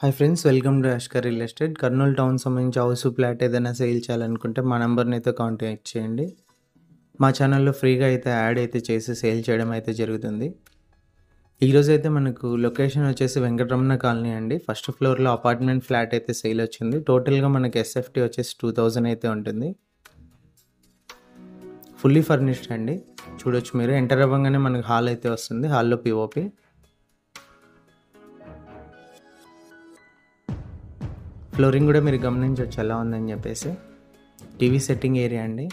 Hi friends, welcome to యాష్కర్ real estate. Kurnool town సంబంధించి house flat ఏదైనా sale చేయాలనుకుంటే మా నెంబర్ని అయితే కాంటాక్ట్ చేయండి. మా ఛానల్లో ఫ్రీగా అయితే యాడ్ అయితే చేసి సేల్ చేయడం అయితే జరుగుతుంది. ఈరోజు అయితే మనకు లొకేషన్ వచ్చేసి వెంకటరమణ కాలనీ అండి. ఫస్ట్ ఫ్లోర్లో అపార్ట్మెంట్ ఫ్లాట్ అయితే సేల్ వచ్చింది. టోటల్గా మనకి ఎస్ఎఫ్టీ వచ్చేసి 2000 అయితే ఉంటుంది. ఫుల్లీ ఫర్నిష్డ్ అండి. చూడొచ్చు మీరు. ఎంటర్ అవ్వగానే మనకు హాల్ అయితే వస్తుంది. హాల్లో పిఓపి. ఫ్లోరింగ్ కూడా మీరు గమనించవచ్చు ఎలా ఉందని చెప్పేసి. టీవీ సెట్టింగ్ ఏరియా అండి.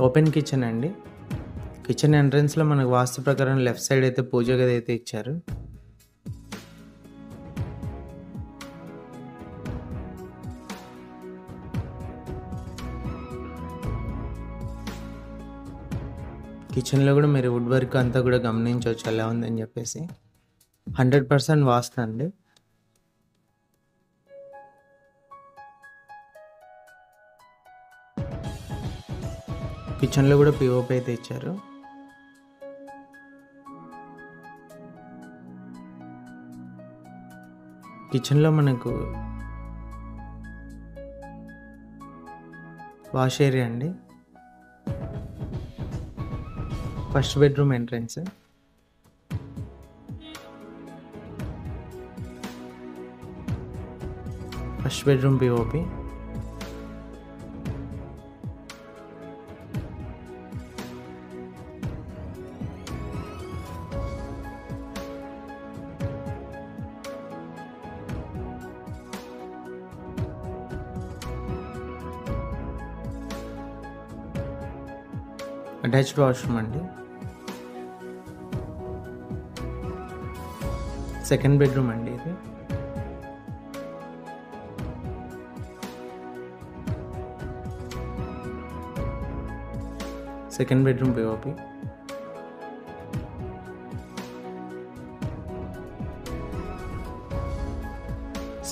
ఓపెన్ కిచెన్ అండి. కిచెన్ ఎంట్రన్స్లో మనకు వాస్తు ప్రకారం లెఫ్ట్ సైడ్ అయితే పూజ గది అయితే ఇచ్చారు. కిచెన్లో కూడా మీరు వుడ్ వర్క్ అంతా కూడా గమనించవచ్చు ఎలా ఉందని చెప్పేసి. 100% వాస్తు అండి. కిచెన్లో కూడా పిఓపి అయితే ఇచ్చారు. కిచెన్లో మనకు వాష్ ఏరియా అండి. First bedroom entrance. First bedroom POP. Attached washroom అండి. సెకండ్ బెడ్రూమ్ అండి ఇది. Second bedroom POP.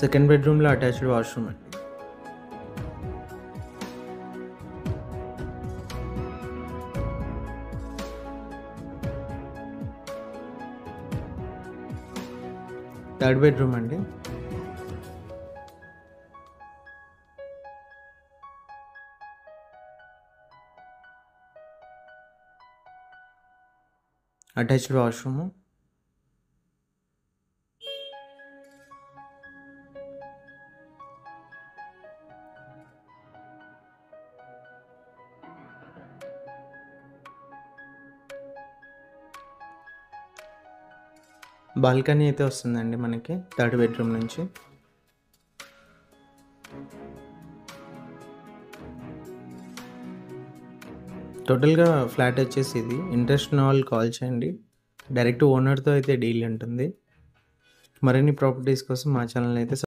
సెకండ్ బెడ్రూమ్లో అటాచ్డ్ వాష్రూమ్ అండి. థర్డ్ బెడ్రూమ్ అండి. Attached washroom. బాల్కనీ అయితే వస్తుందండి మనకి థర్డ్ బెడ్రూమ్ నుంచి. టోటల్గా ఫ్లాట్ వచ్చేసి ఇది. ఇంట్రెస్ట్ ఉన్న వాళ్ళు కాల్ చేయండి. డైరెక్ట్ ఓనర్తో అయితే డీల్ ఉంటుంది. మరిన్ని ప్రాపర్టీస్ కోసం మా ఛానల్ అయితే